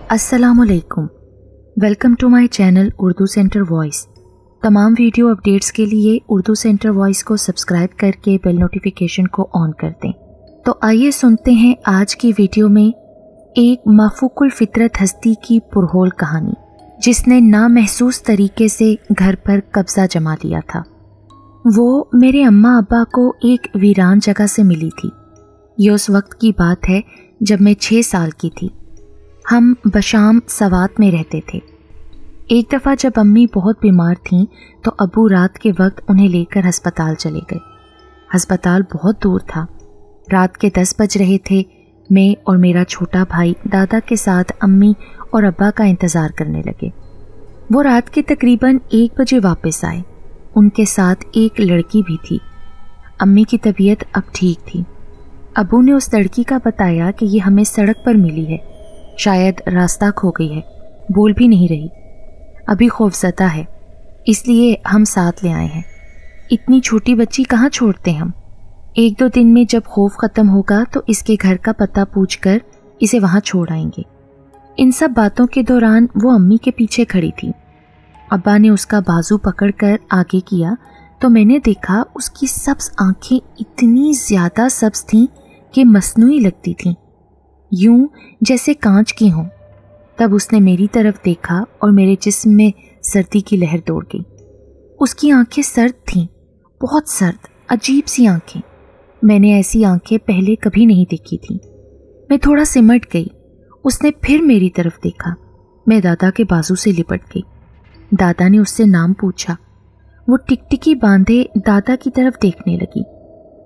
अस्सलाम वालेकुम। Welcome to my channel Urdu centre voice. तमाम वीडियो अपडेट्स के लिए उर्दू सेंटर वॉइस को सब्सक्राइब करके बेल नोटिफिकेशन को ऑन कर दें। तो आइए सुनते हैं आज की वीडियो में एक माफूकुल फितरत हस्ती की पुरहोल कहानी, जिसने नामहसूस तरीके से घर पर कब्जा जमा लिया था। वो मेरे अम्मा अब्बा को एक वीरान जगह से मिली थी। ये उस वक्त की बात है जब मैं 6 साल की थी। हम बशाम सवात में रहते थे। एक दफ़ा जब अम्मी बहुत बीमार थीं तो अब्बू रात के वक्त उन्हें लेकर अस्पताल चले गए। अस्पताल बहुत दूर था। रात के 10 बज रहे थे। मैं और मेरा छोटा भाई दादा के साथ अम्मी और अब्बा का इंतज़ार करने लगे। वो रात के तकरीबन 1 बजे वापस आए। उनके साथ एक लड़की भी थी। अम्मी की तबीयत अब ठीक थी। अब्बू ने उस लड़की का बताया कि ये हमें सड़क पर मिली है, शायद रास्ता खो गई है, बोल भी नहीं रही, अभी खौफज़दा है, इसलिए हम साथ ले आए हैं। इतनी छोटी बच्ची कहाँ छोड़ते हम। 1-2 दिन में जब खौफ ख़त्म होगा तो इसके घर का पता पूछकर इसे वहाँ छोड़ आएंगे। इन सब बातों के दौरान वो अम्मी के पीछे खड़ी थी। अब्बा ने उसका बाजू पकड़कर आगे किया तो मैंने देखा उसकी सब्ज़ आँखें इतनी ज़्यादा सब्ज़ थीं कि मसनूई लगती थीं, यूं जैसे कांच की हों। तब उसने मेरी तरफ देखा और मेरे जिस्म में सर्दी की लहर दौड़ गई। उसकी आंखें सर्द थीं, बहुत सर्द, अजीब सी आंखें। मैंने ऐसी आंखें पहले कभी नहीं देखी थीं। मैं थोड़ा सिमट गई। उसने फिर मेरी तरफ देखा। मैं दादा के बाजू से लिपट गई। दादा ने उससे नाम पूछा। वो टिकटिकी बांधे दादा की तरफ देखने लगी।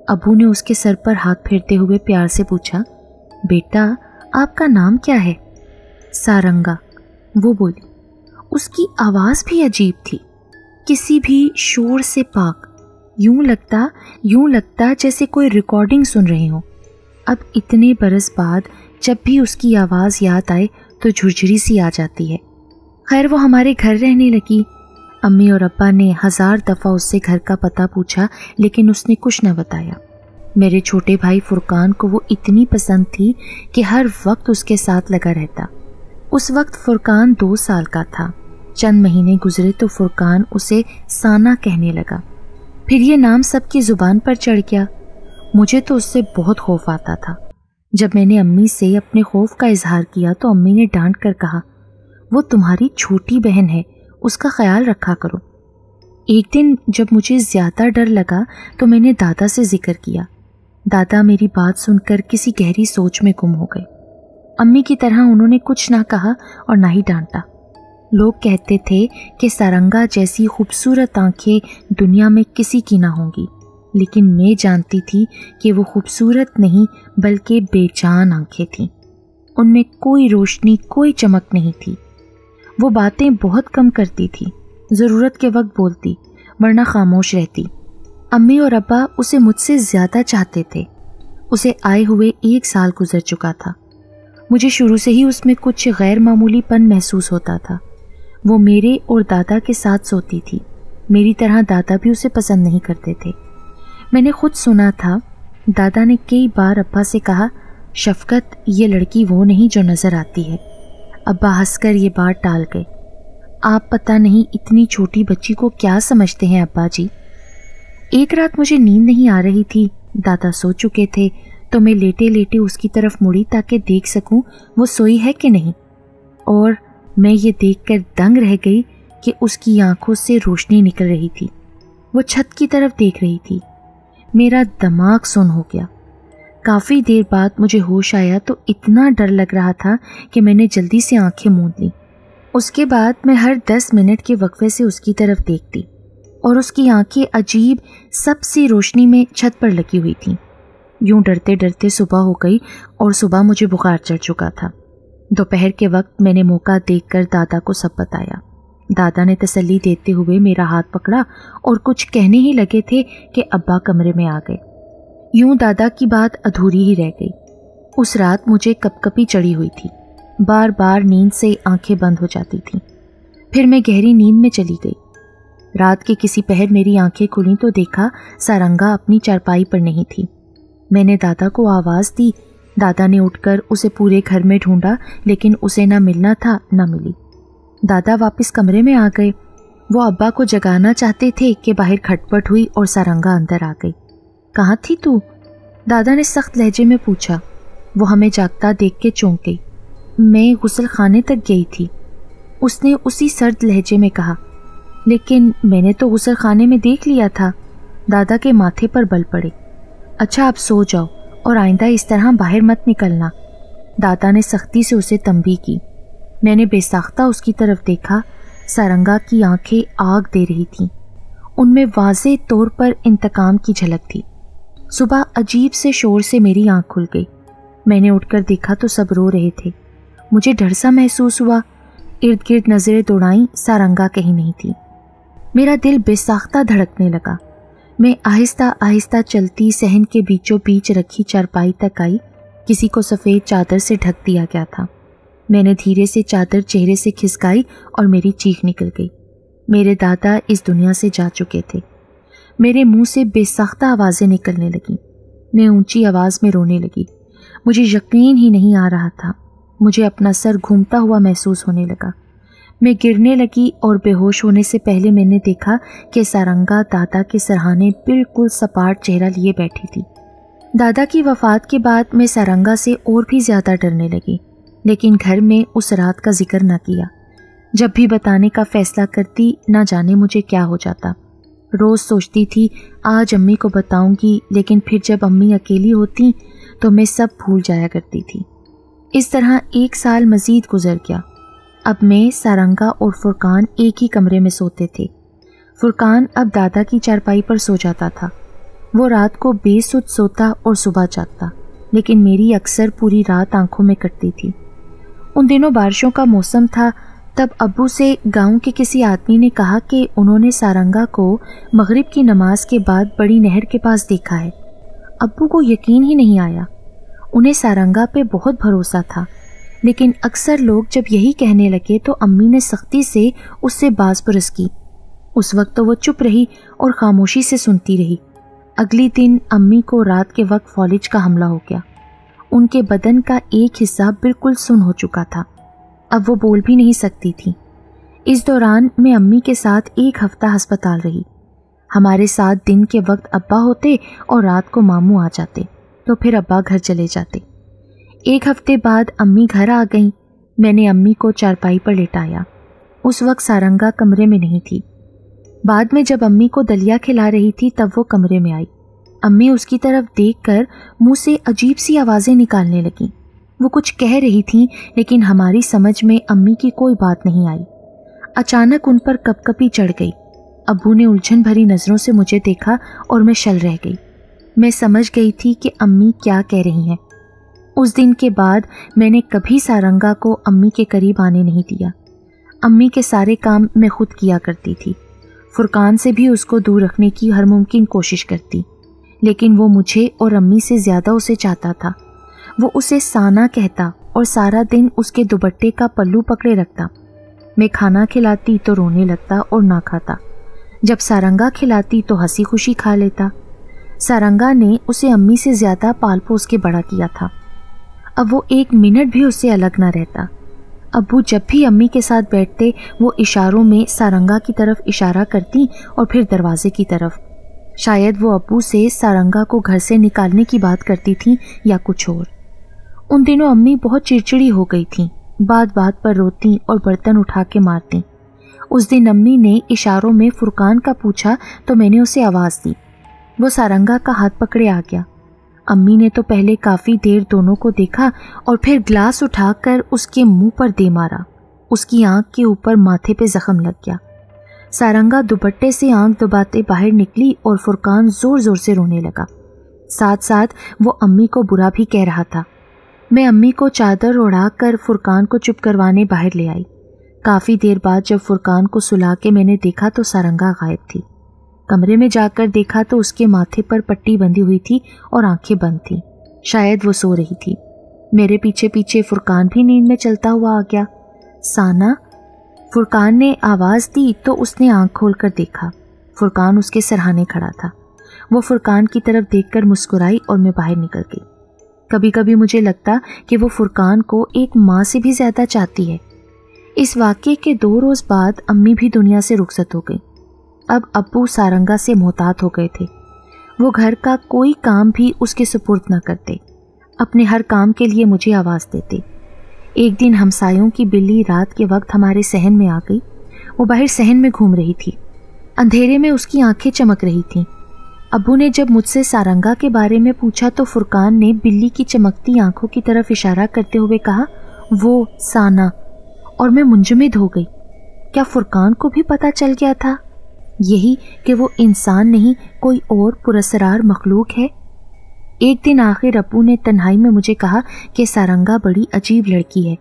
अब्बू ने उसके सर पर हाथ फेरते हुए प्यार से पूछा, बेटा आपका नाम क्या है? सारंगा, वो बोली। उसकी आवाज़ भी अजीब थी, किसी भी शोर से पाक। यूं लगता जैसे कोई रिकॉर्डिंग सुन रही हो। अब इतने बरस बाद जब भी उसकी आवाज़ याद आए तो झुरझुरी सी आ जाती है। खैर वो हमारे घर रहने लगी। अम्मी और अब्बा ने 1000 दफ़ा उससे घर का पता पूछा, लेकिन उसने कुछ न बताया। मेरे छोटे भाई फुरकान को वो इतनी पसंद थी कि हर वक्त उसके साथ लगा रहता। उस वक्त फुरकान 2 साल का था। चंद महीने गुजरे तो फुरकान उसे साना कहने लगा। फिर ये नाम सबकी ज़ुबान पर चढ़ गया। मुझे तो उससे बहुत खौफ आता था। जब मैंने अम्मी से अपने खौफ का इजहार किया तो अम्मी ने डांट कर कहा, वो तुम्हारी छोटी बहन है, उसका ख्याल रखा करो। एक दिन जब मुझे ज़्यादा डर लगा तो मैंने दादा से जिक्र किया। दादा मेरी बात सुनकर किसी गहरी सोच में गुम हो गए। अम्मी की तरह उन्होंने कुछ ना कहा और ना ही डांटा। लोग कहते थे कि सारंगा जैसी खूबसूरत आंखें दुनिया में किसी की ना होंगी, लेकिन मैं जानती थी कि वो खूबसूरत नहीं बल्कि बेजान आंखें थीं। उनमें कोई रोशनी, कोई चमक नहीं थी। वो बातें बहुत कम करती थी, ज़रूरत के वक्त बोलती, वरना खामोश रहती। अम्मी और अब्बा उसे मुझसे ज़्यादा चाहते थे। उसे आए हुए 1 साल गुजर चुका था। मुझे शुरू से ही उसमें कुछ गैर मामूलीपन महसूस होता था। वो मेरे और दादा के साथ सोती थी। मेरी तरह दादा भी उसे पसंद नहीं करते थे। मैंने खुद सुना था, दादा ने कई बार अब्बा से कहा, शफकत, ये लड़की वो नहीं जो नज़र आती है। अब्बा हंसकर ये बात टाल गए। आप पता नहीं इतनी छोटी बच्ची को क्या समझते हैं अब्बा जी। एक रात मुझे नींद नहीं आ रही थी। दादा सो चुके थे तो मैं लेटे लेटे उसकी तरफ मुड़ी ताकि देख सकूं वो सोई है कि नहीं। और मैं ये देखकर दंग रह गई कि उसकी आंखों से रोशनी निकल रही थी। वो छत की तरफ देख रही थी। मेरा दिमाग सुन्न हो गया। काफ़ी देर बाद मुझे होश आया तो इतना डर लग रहा था कि मैंने जल्दी से आंखें मूंद ली। उसके बाद मैं हर 10 मिनट के वक्फे से उसकी तरफ देखती और उसकी आंखें अजीब सबसी रोशनी में छत पर लगी हुई थीं। यूं डरते डरते सुबह हो गई और सुबह मुझे बुखार चढ़ चुका था। दोपहर के वक्त मैंने मौका देखकर दादा को सब बताया। दादा ने तसल्ली देते हुए मेरा हाथ पकड़ा और कुछ कहने ही लगे थे कि अब्बा कमरे में आ गए। यूं दादा की बात अधूरी ही रह गई। उस रात मुझे कपकपी चढ़ी हुई थी। बार बार नींद से आंखें बंद हो जाती थीं। फिर मैं गहरी नींद में चली गई। रात के किसी पहर मेरी आंखें खुली तो देखा सारंगा अपनी चारपाई पर नहीं थी। मैंने दादा को आवाज़ दी, दादा ने उठकर उसे पूरे घर में ढूंढा, लेकिन उसे ना मिलना था ना मिली। दादा वापस कमरे में आ गए। वो अब्बा को जगाना चाहते थे कि बाहर खटपट हुई और सारंगा अंदर आ गई। कहाँ थी तू? दादा ने सख्त लहजे में पूछा। वो हमें जागता देख के चौंक गई। मैं गुस्ल खाने तक गई थी, उसने उसी सर्द लहजे में कहा। लेकिन मैंने तो गुस्ल खाने में देख लिया था। दादा के माथे पर बल पड़े। अच्छा, आप सो जाओ और आइंदा इस तरह बाहर मत निकलना। दादा ने सख्ती से उसे तंबीह की। मैंने बेसाख्ता उसकी तरफ देखा। सारंगा की आंखें आग दे रही थीं। उनमें वाज़ेह तौर पर इंतकाम की झलक थी। सुबह अजीब से शोर से मेरी आंख खुल गई। मैंने उठकर देखा तो सब रो रहे थे। मुझे डर सा महसूस हुआ। इर्द गिर्द नजरें दौड़ाईं, सारंगा कहीं नहीं थी। मेरा दिल बेसाख्ता धड़कने लगा। मैं आहिस्ता आहिस्ता चलती सहन के बीचों बीच रखी चारपाई तक आई। किसी को सफ़ेद चादर से ढक दिया गया था। मैंने धीरे से चादर चेहरे से खिसकाई और मेरी चीख निकल गई। मेरे दादा इस दुनिया से जा चुके थे। मेरे मुंह से बेसाख्ता आवाज़ें निकलने लगीं। मैं ऊंची आवाज़ में रोने लगी। मुझे यकीन ही नहीं आ रहा था। मुझे अपना सर घूमता हुआ महसूस होने लगा। मैं गिरने लगी और बेहोश होने से पहले मैंने देखा कि सारंगा दादा के सरहाने बिल्कुल सपाट चेहरा लिए बैठी थी। दादा की वफ़ात के बाद मैं सारंगा से और भी ज़्यादा डरने लगी, लेकिन घर में उस रात का जिक्र न किया। जब भी बताने का फैसला करती, ना जाने मुझे क्या हो जाता। रोज़ सोचती थी आज अम्मी को बताऊंगी, लेकिन फिर जब अम्मी अकेली होती तो मैं सब भूल जाया करती थी। इस तरह 1 साल मज़ीद गुजर गया। अब मैं, सारंगा और फुरकान एक ही कमरे में सोते थे। फुरकान अब दादा की चारपाई पर सो जाता था। वो रात को बेसुध सोता और सुबह जागता, लेकिन मेरी अक्सर पूरी रात आंखों में कटती थी। उन दिनों बारिशों का मौसम था। तब अब्बू से गांव के किसी आदमी ने कहा कि उन्होंने सारंगा को मगरिब की नमाज के बाद बड़ी नहर के पास देखा है। अब्बू को यकीन ही नहीं आया। उन्हें सारंगा पे बहुत भरोसा था, लेकिन अक्सर लोग जब यही कहने लगे तो अम्मी ने सख्ती से उससे बाज़ परस की। उस वक्त तो वो चुप रही और खामोशी से सुनती रही। अगली दिन अम्मी को रात के वक्त फॉलिज का हमला हो गया। उनके बदन का एक हिस्सा बिल्कुल सुन्न हो चुका था। अब वो बोल भी नहीं सकती थी। इस दौरान मैं अम्मी के साथ 1 हफ्ता अस्पताल रही। हमारे साथ दिन के वक्त अब्बा होते और रात को मामू आ जाते, तो फिर अब्बा घर चले जाते। 1 हफ्ते बाद अम्मी घर आ गईं। मैंने अम्मी को चारपाई पर लेटाया। उस वक्त सारंगा कमरे में नहीं थी। बाद में जब अम्मी को दलिया खिला रही थी तब वो कमरे में आई। अम्मी उसकी तरफ देखकर मुंह से अजीब सी आवाज़ें निकालने लगीं। वो कुछ कह रही थी, लेकिन हमारी समझ में अम्मी की कोई बात नहीं आई। अचानक उन पर कपकपी चढ़ गई। अब्बू ने उलझन भरी नज़रों से मुझे देखा और मैं शल रह गई। मैं समझ गई थी कि अम्मी क्या कह रही हैं। उस दिन के बाद मैंने कभी सारंगा को अम्मी के करीब आने नहीं दिया। अम्मी के सारे काम मैं खुद किया करती थी। फुरकान से भी उसको दूर रखने की हर मुमकिन कोशिश करती, लेकिन वो मुझे और अम्मी से ज़्यादा उसे चाहता था। वो उसे साना कहता और सारा दिन उसके दुपट्टे का पल्लू पकड़े रखता। मैं खाना खिलाती तो रोने लगता और ना खाता। जब सारंगा खिलाती तो हंसी खुशी खा लेता। सारंगा ने उसे अम्मी से ज़्यादा पाल पोस के बड़ा किया था। अब वो 1 मिनट भी उससे अलग ना रहता। अब्बू जब भी अम्मी के साथ बैठते वो इशारों में सारंगा की तरफ इशारा करती और फिर दरवाजे की तरफ। शायद वो अब्बू से सारंगा को घर से निकालने की बात करती थी या कुछ और। उन दिनों अम्मी बहुत चिड़चिड़ी हो गई थी। बात बात पर रोती और बर्तन उठा के मारती। उस दिन अम्मी ने इशारों में फुरकान का पूछा तो मैंने उसे आवाज़ दी। वो सारंगा का हाथ पकड़े आ गया। अम्मी ने तो पहले काफ़ी देर दोनों को देखा और फिर ग्लास उठाकर उसके मुंह पर दे मारा। उसकी आंख के ऊपर माथे पे जख्म लग गया। सारंगा दुपट्टे से आंख दबाते बाहर निकली और फुरकान जोर जोर से रोने लगा। साथ साथ वो अम्मी को बुरा भी कह रहा था। मैं अम्मी को चादर ओढ़ाकर फुरकान को चुप करवाने बाहर ले आई। काफ़ी देर बाद जब फुरकान को सुला के मैंने देखा तो सारंगा गायब थी। कमरे में जाकर देखा तो उसके माथे पर पट्टी बंधी हुई थी और आंखें बंद थीं। शायद वो सो रही थी। मेरे पीछे पीछे फुरकान भी नींद में चलता हुआ आ गया। साना, फुरकान ने आवाज़ दी तो उसने आंख खोलकर देखा। फुरकान उसके सरहाने खड़ा था। वो फुरकान की तरफ देखकर मुस्कुराई और मैं बाहर निकल गई। कभी कभी मुझे लगता कि वो फुरकान को एक माँ से भी ज़्यादा चाहती है। इस वाक़ये के 2 रोज़ बाद अम्मी भी दुनिया से रुखसत हो गई। अब अब्बू सारंगा से मोहतात हो गए थे। वो घर का कोई काम भी उसके सुपुर्द न करते, अपने हर काम के लिए मुझे आवाज़ देते। एक दिन हमसायों की बिल्ली रात के वक्त हमारे सहन में आ गई। वो बाहर सहन में घूम रही थी। अंधेरे में उसकी आंखें चमक रही थीं। अब्बू ने जब मुझसे सारंगा के बारे में पूछा तो फुरकान ने बिल्ली की चमकती आंखों की तरफ इशारा करते हुए कहा, वो साना। और मैं मुंजमद हो गई। क्या फुरकान को भी पता चल गया था यही कि वो इंसान नहीं कोई और पुरस्कार मखलूक है? एक दिन आखिर अब्बू ने तन्हाई में मुझे कहा कि सारंगा बड़ी अजीब लड़की है।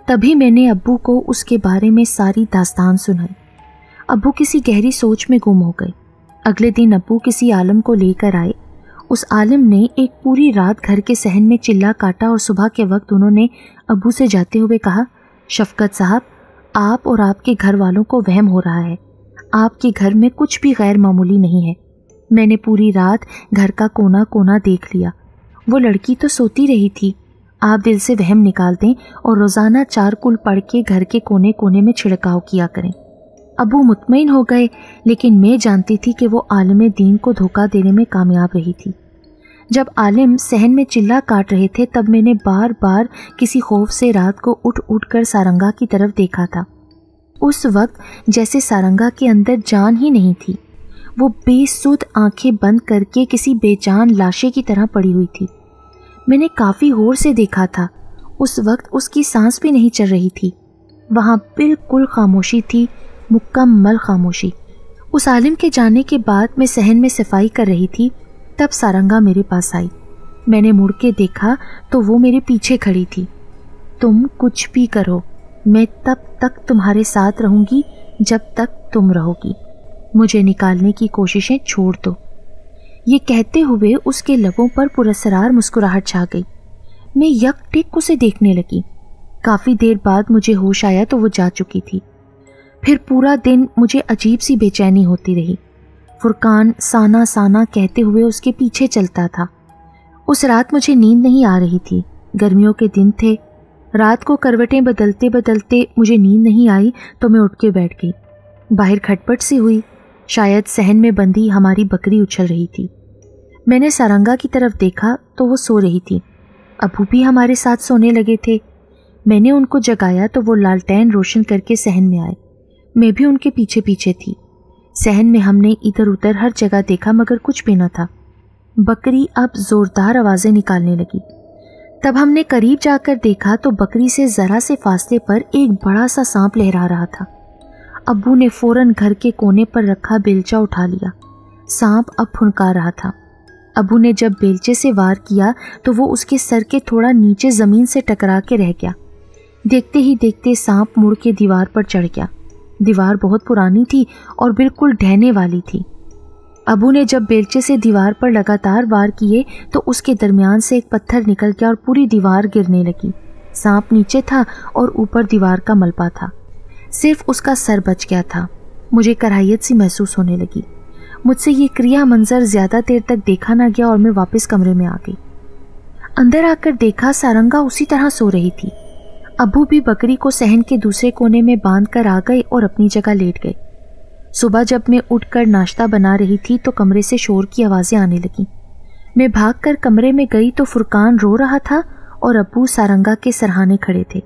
तभी मैंने अब्बू को उसके बारे में सारी दास्तान सुनाई। अब्बू किसी गहरी सोच में गुम हो गए। अगले दिन अब्बू किसी आलिम को लेकर आए। उस आलिम ने एक पूरी रात घर के सहन में चिल्ला काटा और सुबह के वक्त उन्होंने अब्बू से जाते हुए कहा, शफकत साहब, आप और आपके घर वालों को वहम हो रहा है। आपके घर में कुछ भी गैर मामूली नहीं है। मैंने पूरी रात घर का कोना कोना देख लिया। वो लड़की तो सोती रही थी। आप दिल से वहम निकाल दें और रोज़ाना 4 कुल पढ़ के घर के कोने कोने में छिड़काव किया करें। अबू मुतमईन हो गए, लेकिन मैं जानती थी कि वो आलिम दीन को धोखा देने में कामयाब रही थी। जब आलिम सहन में चिल्ला काट रहे थे तब मैंने बार बार किसी खौफ से रात को उठ उठ कर सारंगा की तरफ देखा था। उस वक्त जैसे सारंगा के अंदर जान ही नहीं थी। वो बेसुध आंखें बंद करके किसी बेजान लाशे की तरह पड़ी हुई थी। मैंने काफ़ी गौर से देखा था। उस वक्त उसकी सांस भी नहीं चल रही थी। वहाँ बिल्कुल खामोशी थी, मुकम्मल खामोशी। उस आलिम के जाने के बाद मैं सहन में सफाई कर रही थी, तब सारंगा मेरे पास आई। मैंने मुड़ के देखा तो वो मेरे पीछे खड़ी थी। तुम कुछ भी करो, मैं तब तक तुम्हारे साथ रहूंगी जब तक तुम रहोगी। मुझे निकालने की कोशिशें छोड़ दो। ये कहते हुए उसके लबों पर पुरस्कार मुस्कुराहट छा गई। मैं यकटिक उसे देखने लगी। काफ़ी देर बाद मुझे होश आया तो वो जा चुकी थी। फिर पूरा दिन मुझे अजीब सी बेचैनी होती रही। फुरकान साना साना कहते हुए उसके पीछे चलता था। उस रात मुझे नींद नहीं आ रही थी। गर्मियों के दिन थे। रात को करवटें बदलते बदलते मुझे नींद नहीं आई तो मैं उठ के बैठ गई। बाहर खटपट सी हुई। शायद सहन में बंधी हमारी बकरी उछल रही थी। मैंने सारंगा की तरफ देखा तो वो सो रही थी। अबू भी हमारे साथ सोने लगे थे। मैंने उनको जगाया तो वो लालटेन रोशन करके सहन में आए। मैं भी उनके पीछे पीछे थी। सहन में हमने इधर उधर हर जगह देखा मगर कुछ भी न था। बकरी अब जोरदार आवाज़ें निकालने लगी। तब हमने करीब जाकर देखा तो बकरी से ज़रा से फासले पर एक बड़ा सा सांप लहरा रहा था। अब्बू ने फौरन घर के कोने पर रखा बेलचा उठा लिया। सांप अब फुनकार रहा था। अब्बू ने जब बेलचे से वार किया तो वो उसके सर के थोड़ा नीचे ज़मीन से टकरा के रह गया। देखते ही देखते सांप मुड़ के दीवार पर चढ़ गया। दीवार बहुत पुरानी थी और बिल्कुल ढहने वाली थी। अब्बू ने जब बेलचे से दीवार पर लगातार वार किए तो उसके दरमियान से एक पत्थर निकल गया और पूरी दीवार गिरने लगी। सांप नीचे था और ऊपर दीवार का मलबा था। सिर्फ उसका सर बच गया था। मुझे कराहियत सी महसूस होने लगी। मुझसे ये क्रिया मंजर ज्यादा देर तक देखा ना गया और मैं वापस कमरे में आ गई। अंदर आकर देखा सारंगा उसी तरह सो रही थी। अब्बू भी बकरी को सहन के दूसरे कोने में बांध कर आ गए और अपनी जगह लेट गए। सुबह जब मैं उठकर नाश्ता बना रही थी तो कमरे से शोर की आवाज़ें आने लगीं। मैं भागकर कमरे में गई तो फुरकान रो रहा था और अब्बू सारंगा के सरहाने खड़े थे।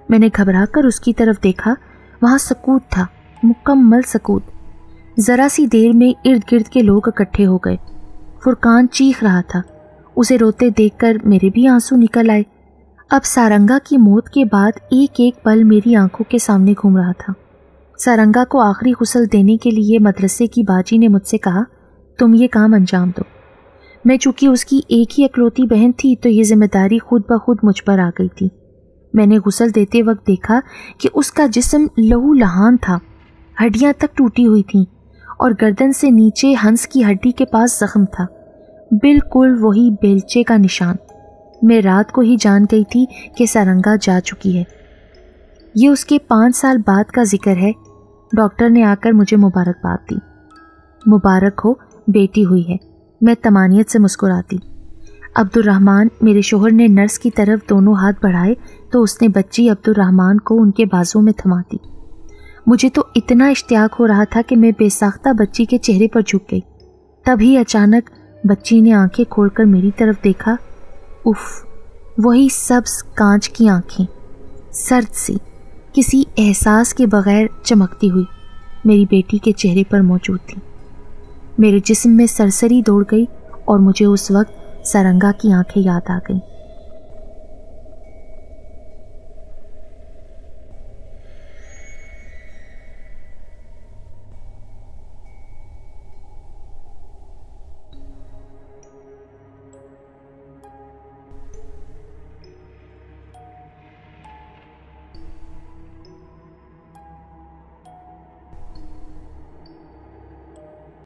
मैंने घबराकर उसकी तरफ देखा। वहाँ सकूत था, मुकम्मल सकूत। ज़रा सी देर में इर्द गिर्द के लोग इकट्ठे हो गए। फुरकान चीख रहा था। उसे रोते देखकर मेरे भी आंसू निकल आए। अब सारंगा की मौत के बाद एक एक पल मेरी आंखों के सामने घूम रहा था। सारंगा को आखिरी गुस्ल देने के लिए मदरसे की बाजी ने मुझसे कहा, तुम ये काम अंजाम दो। मैं चूंकि उसकी एक ही इकलौती बहन थी तो ये जिम्मेदारी खुद ब खुद मुझ पर आ गई थी। मैंने गुस्ल देते वक्त देखा कि उसका जिस्म लहू लहान था। हड्डियां तक टूटी हुई थीं और गर्दन से नीचे हंस की हड्डी के पास जख्म था, बिल्कुल वही बेलचे का निशान। मैं रात को ही जान गई थी कि सारंगा जा चुकी है। ये उसके 5 साल बाद का जिक्र है। डॉक्टर ने आकर मुझे मुबारकबाद दी। मुबारक हो, बेटी हुई है। मैं तमानियत से मुस्कुराती। अब्दुर्रहमान, मेरे शोहर ने नर्स की तरफ दोनों हाथ बढ़ाए तो उसने बच्ची अब्दुर्रहमान को उनके बाजू में थमा दी। मुझे तो इतना इश्तियाक हो रहा था कि मैं बेसाख्ता बच्ची के चेहरे पर झुक गई। तभी अचानक बच्ची ने आंखें खोलकर मेरी तरफ देखा। उफ, वही सब्ज कांच की आंखें, सर्द सी, किसी एहसास के बगैर चमकती हुई, मेरी बेटी के चेहरे पर मौजूद थी। मेरे जिस्म में सरसरी दौड़ गई और मुझे उस वक्त सरंगा की आंखें याद आ गईं।